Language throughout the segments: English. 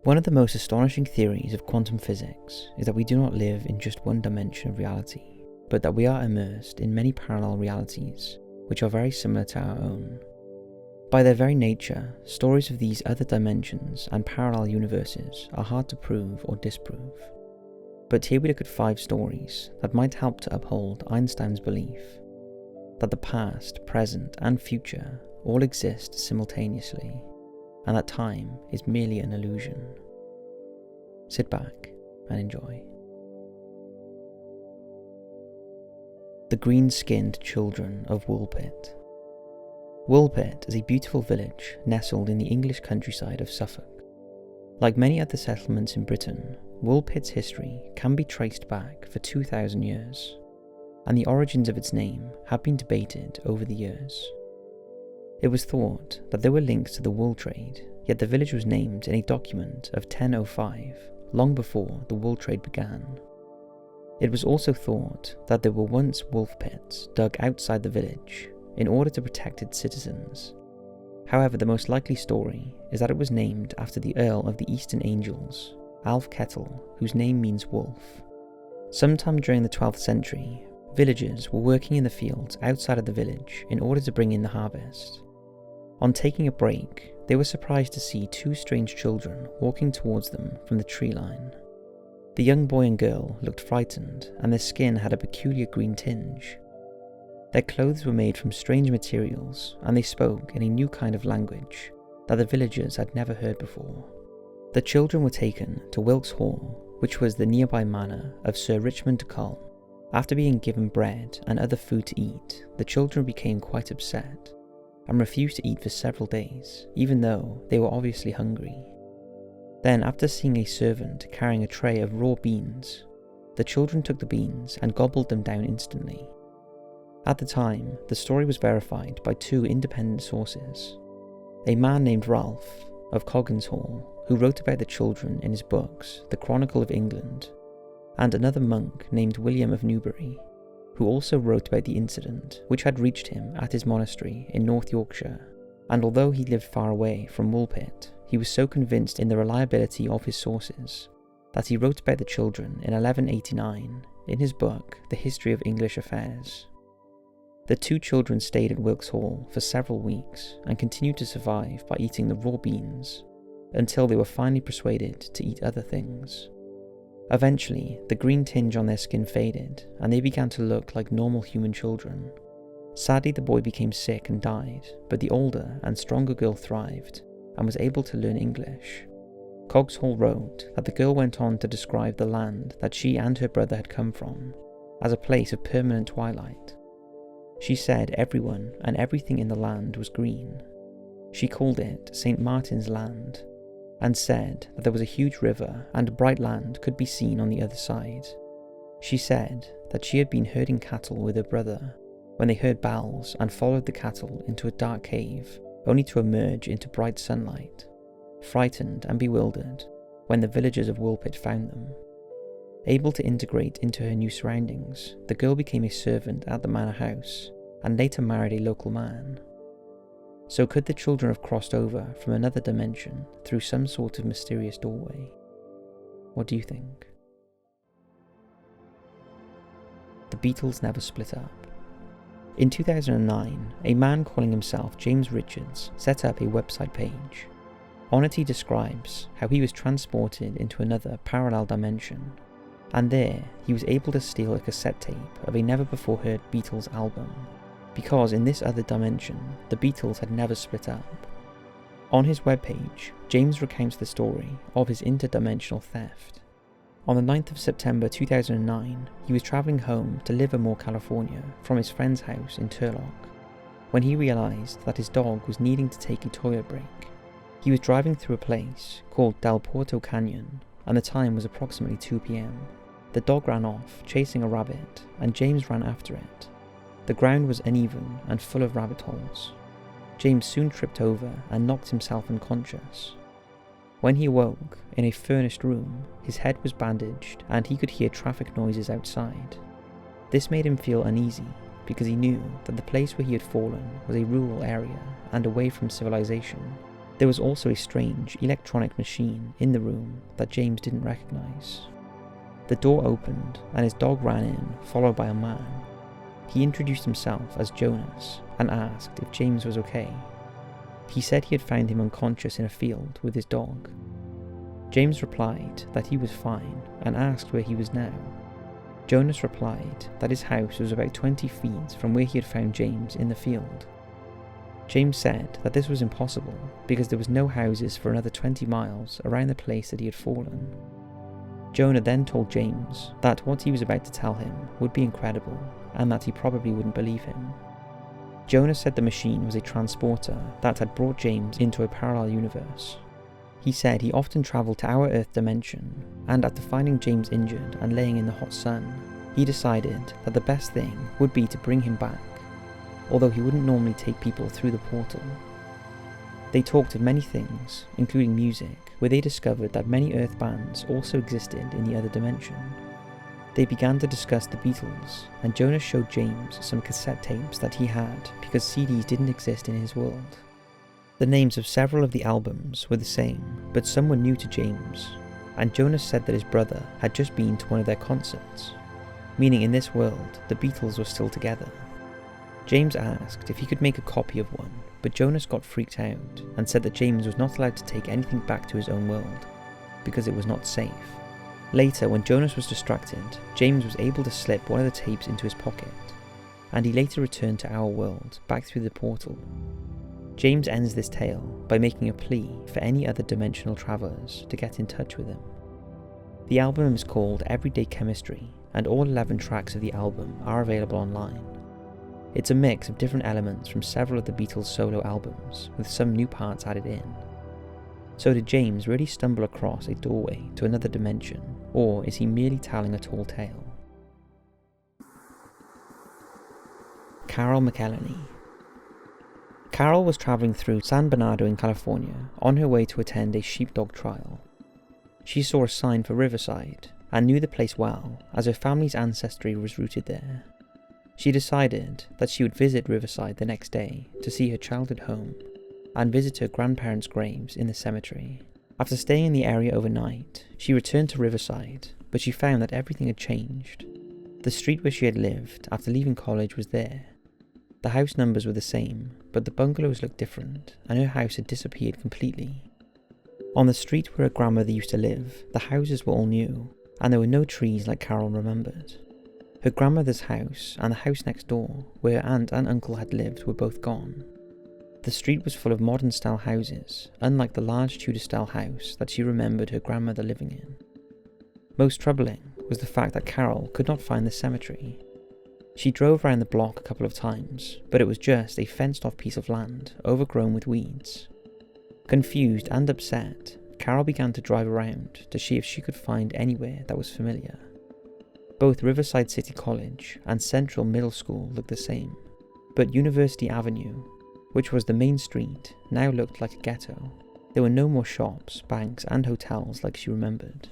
One of the most astonishing theories of quantum physics is that we do not live in just one dimension of reality, but that we are immersed in many parallel realities which are very similar to our own. By their very nature, stories of these other dimensions and parallel universes are hard to prove or disprove. But here we look at 5 stories that might help to uphold Einstein's belief that the past, present, and future all exist simultaneously, and that time is merely an illusion. Sit back and enjoy. The Greenskinned Children of Woolpit. Woolpit is a beautiful village nestled in the English countryside of Suffolk. Like many other settlements in Britain, Woolpit's history can be traced back for 2,000 years, and the origins of its name have been debated over the years. It was thought that there were links to the wool trade, yet the village was named in a document of 1005, long before the wool trade began. It was also thought that there were once wolf pits dug outside the village in order to protect its citizens. However, the most likely story is that it was named after the Earl of the Eastern Angels, Alf Kettle, whose name means wolf. Sometime during the 12th century, villagers were working in the fields outside of the village in order to bring in the harvest. On taking a break, they were surprised to see 2 strange children walking towards them from the tree line. The young boy and girl looked frightened, and their skin had a peculiar green tinge. Their clothes were made from strange materials, and they spoke in a new kind of language that the villagers had never heard before. The children were taken to Wilkes Hall, which was the nearby manor of Sir Richmond de Colne. After being given bread and other food to eat, the children became quite upset and refused to eat for several days, even though they were obviously hungry. Then, after seeing a servant carrying a tray of raw beans, the children took the beans and gobbled them down instantly. At the time, the story was verified by 2 independent sources. A man named Ralph of Coggins Hall, who wrote about the children in his books, The Chronicle of England, and another monk named William of Newbury, who also wrote about the incident which had reached him at his monastery in North Yorkshire. And although he lived far away from Woolpit, he was so convinced in the reliability of his sources that he wrote about the children in 1189 in his book The History of English Affairs. The 2 children stayed at Wilkes Hall for several weeks and continued to survive by eating the raw beans until they were finally persuaded to eat other things. Eventually, the green tinge on their skin faded and they began to look like normal human children. Sadly, the boy became sick and died, but the older and stronger girl thrived and was able to learn English. Coggins Hall wrote that the girl went on to describe the land that she and her brother had come from as a place of permanent twilight. She said everyone and everything in the land was green. She called it St. Martin's Land, and said that there was a huge river and a bright land could be seen on the other side. She said that she had been herding cattle with her brother when they heard bells and followed the cattle into a dark cave, only to emerge into bright sunlight, frightened and bewildered when the villagers of Woolpit found them. Able to integrate into her new surroundings, the girl became a servant at the manor house and later married a local man. So could the children have crossed over from another dimension through some sort of mysterious doorway? What do you think? The Beatles never split up. In 2009, a man calling himself James Richards set up a website page. On it he describes how he was transported into another parallel dimension, and there he was able to steal a cassette tape of a never-before-heard Beatles album, because in this other dimension, the Beatles had never split up. On his webpage, James recounts the story of his interdimensional theft. On the 9th of September 2009, he was travelling home to Livermore, California, from his friend's house in Turlock, when he realised that his dog was needing to take a toilet break. He was driving through a place called Del Porto Canyon, and the time was approximately 2 p.m. The dog ran off, chasing a rabbit, and James ran after it. The ground was uneven and full of rabbit holes. James soon tripped over and knocked himself unconscious. When he awoke, in a furnished room, his head was bandaged and he could hear traffic noises outside. This made him feel uneasy because he knew that the place where he had fallen was a rural area and away from civilization, There was also a strange electronic machine in the room that James didn't recognise. The door opened and his dog ran in, followed by a man. He introduced himself as Jonas and asked if James was okay. He said he had found him unconscious in a field with his dog. James replied that he was fine and asked where he was now. Jonas replied that his house was about 20 feet from where he had found James in the field. James said that this was impossible because there was no houses for another 20 miles around the place that he had fallen. Jonah then told James that what he was about to tell him would be incredible and that he probably wouldn't believe him. Jonah said the machine was a transporter that had brought James into a parallel universe. He said he often travelled to our Earth dimension, and after finding James injured and laying in the hot sun, he decided that the best thing would be to bring him back, although he wouldn't normally take people through the portal. They talked of many things, including music, where they discovered that many Earth bands also existed in the other dimension. They began to discuss the Beatles, and Jonas showed James some cassette tapes that he had because CDs didn't exist in his world. The names of several of the albums were the same, but some were new to James, and Jonas said that his brother had just been to one of their concerts, meaning in this world the Beatles were still together. James asked if he could make a copy of one, but Jonas got freaked out and said that James was not allowed to take anything back to his own world, because it was not safe. Later, when Jonas was distracted, James was able to slip one of the tapes into his pocket, and he later returned to our world, back through the portal. James ends this tale by making a plea for any other dimensional travellers to get in touch with him. The album is called Everyday Chemistry, and all 11 tracks of the album are available online. It's a mix of different elements from several of the Beatles' solo albums, with some new parts added in. So did James really stumble across a doorway to another dimension, or is he merely telling a tall tale? Carole McElhaney. Carole was travelling through San Bernardino in California on her way to attend a sheepdog trial. She saw a sign for Riverside and knew the place well, as her family's ancestry was rooted there. She decided that she would visit Riverside the next day to see her childhood home and visit her grandparents' graves in the cemetery. After staying in the area overnight, she returned to Riverside, but she found that everything had changed. The street where she had lived after leaving college was there. The house numbers were the same, but the bungalows looked different, and her house had disappeared completely. On the street where her grandmother used to live, the houses were all new, and there were no trees like Carole remembered. Her grandmother's house and the house next door, where her aunt and uncle had lived, were both gone. The street was full of modern-style houses, unlike the large Tudor-style house that she remembered her grandmother living in. Most troubling was the fact that Carole could not find the cemetery. She drove around the block a couple of times, but it was just a fenced-off piece of land, overgrown with weeds. Confused and upset, Carole began to drive around to see if she could find anywhere that was familiar. Both Riverside City College and Central Middle School looked the same, but University Avenue, which was the main street, now looked like a ghetto. There were no more shops, banks, and hotels like she remembered.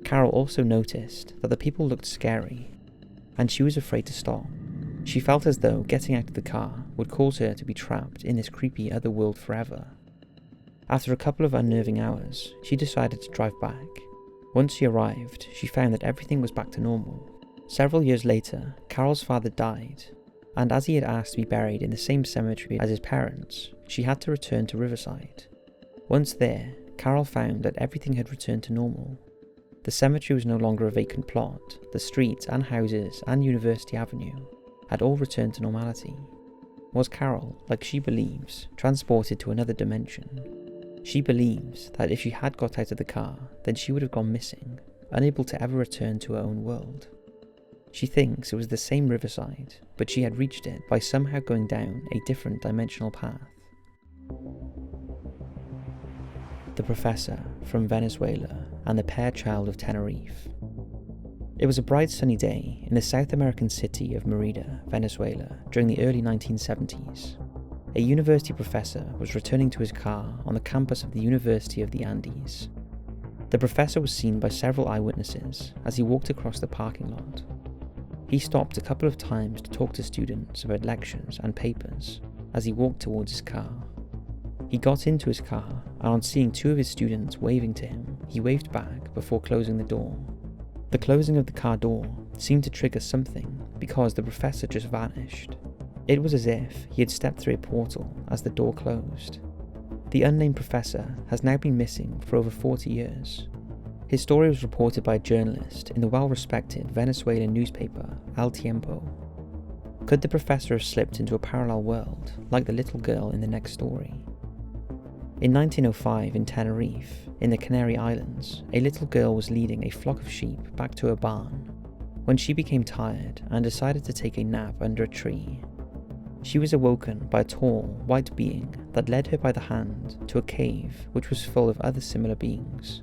Carole also noticed that the people looked scary, and she was afraid to stop. She felt as though getting out of the car would cause her to be trapped in this creepy other world forever. After a couple of unnerving hours, she decided to drive back. Once she arrived, she found that everything was back to normal. Several years later, Carole's father died, and as he had asked to be buried in the same cemetery as his parents, she had to return to Riverside. Once there, Carole found that everything had returned to normal. The cemetery was no longer a vacant plot. The streets and houses and University Avenue had all returned to normality. Was Carole, like she believes, transported to another dimension? She believes that if she had got out of the car, then she would have gone missing, unable to ever return to her own world. She thinks it was the same Riverside, but she had reached it by somehow going down a different dimensional path. The Professor from Venezuela and the Pear Child of Tenerife. It was a bright sunny day in the South American city of Merida, Venezuela, during the early 1970s. A university professor was returning to his car on the campus of the University of the Andes. The professor was seen by several eyewitnesses as he walked across the parking lot. He stopped a couple of times to talk to students about lectures and papers as he walked towards his car. He got into his car, and on seeing two of his students waving to him, he waved back before closing the door. The closing of the car door seemed to trigger something because the professor just vanished. It was as if he had stepped through a portal as the door closed. The unnamed professor has now been missing for over 40 years. His story was reported by a journalist in the well-respected Venezuelan newspaper El Tiempo. Could the professor have slipped into a parallel world like the little girl in the next story? In 1905 in Tenerife, in the Canary Islands, a little girl was leading a flock of sheep back to her barn when she became tired and decided to take a nap under a tree. She was awoken by a tall, white being that led her by the hand to a cave which was full of other similar beings.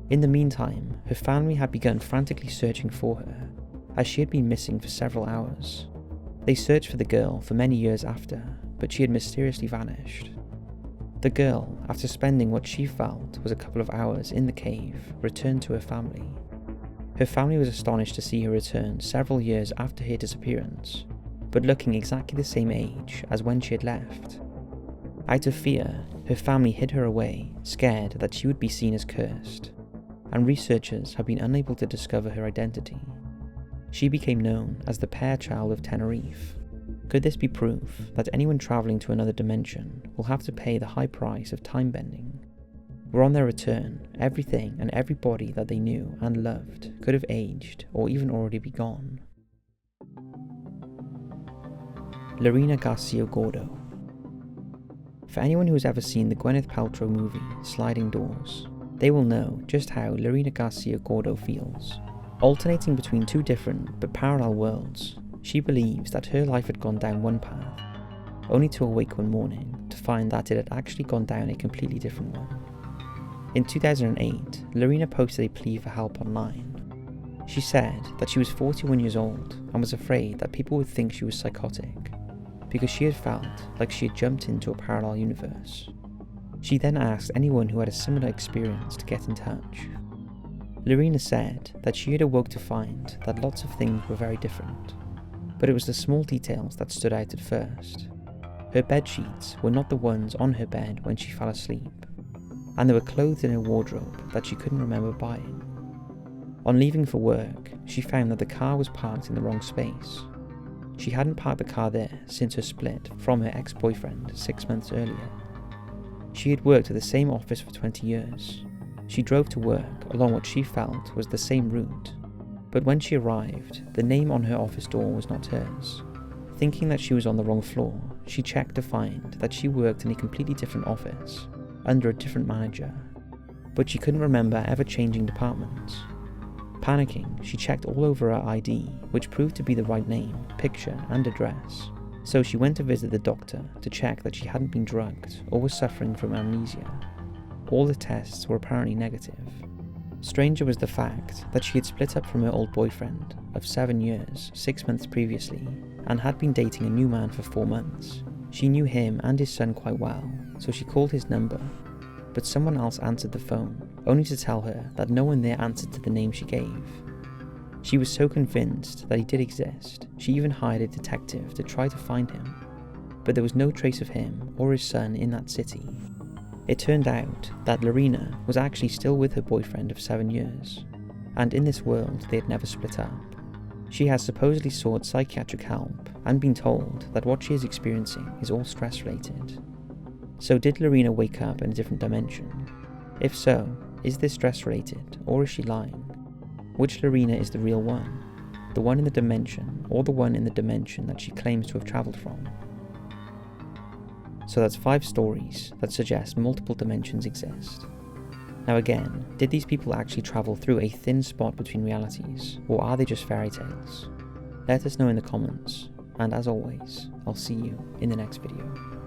In the meantime, her family had begun frantically searching for her, as she had been missing for several hours. They searched for the girl for many years after, but she had mysteriously vanished. The girl, after spending what she felt was a couple of hours in the cave, returned to her family. Her family was astonished to see her return several years after her disappearance, but looking exactly the same age as when she had left. Out of fear, her family hid her away, scared that she would be seen as cursed, and researchers have been unable to discover her identity. She became known as the Pear Child of Tenerife. Could this be proof that anyone travelling to another dimension will have to pay the high price of time bending? Where on their return, everything and everybody that they knew and loved could have aged or even already be gone. Lorena Garcia Gordo. For anyone who has ever seen the Gwyneth Paltrow movie Sliding Doors, they will know just how Lorena Garcia Gordo feels. Alternating between two different but parallel worlds, she believes that her life had gone down one path, only to awake one morning to find that it had actually gone down a completely different one. In 2008, Lorena posted a plea for help online. She said that she was 41 years old and was afraid that people would think she was psychotic, because she had felt like she had jumped into a parallel universe. She then asked anyone who had a similar experience to get in touch. Lorena said that she had awoke to find that lots of things were very different, but it was the small details that stood out at first. Her bed sheets were not the ones on her bed when she fell asleep, and there were clothes in her wardrobe that she couldn't remember buying. On leaving for work, she found that the car was parked in the wrong space. She hadn't parked the car there since her split from her ex-boyfriend 6 months earlier. She had worked at the same office for 20 years. She drove to work along what she felt was the same route, but when she arrived, the name on her office door was not hers. Thinking that she was on the wrong floor, she checked to find that she worked in a completely different office, under a different manager, but she couldn't remember ever changing departments. Panicking, she checked all over her ID, which proved to be the right name, picture, and address. So she went to visit the doctor to check that she hadn't been drugged or was suffering from amnesia. All the tests were apparently negative. Stranger was the fact that she had split up from her old boyfriend of 7 years 6 months previously and had been dating a new man for 4 months. She knew him and his son quite well, so she called his number, but someone else answered the phone, only to tell her that no one there answered to the name she gave. She was so convinced that he did exist, she even hired a detective to try to find him, but there was no trace of him or his son in that city. It turned out that Lorena was actually still with her boyfriend of 7 years, and in this world they had never split up. She has supposedly sought psychiatric help and been told that what she is experiencing is all stress related. So did Lorena wake up in a different dimension? If so, is this stress related or is she lying? Which Lorena is the real one? The one in the dimension or the one in the dimension that she claims to have travelled from? So that's 5 stories that suggest multiple dimensions exist. Now again, did these people actually travel through a thin spot between realities, or are they just fairy tales? Let us know in the comments, and as always, I'll see you in the next video.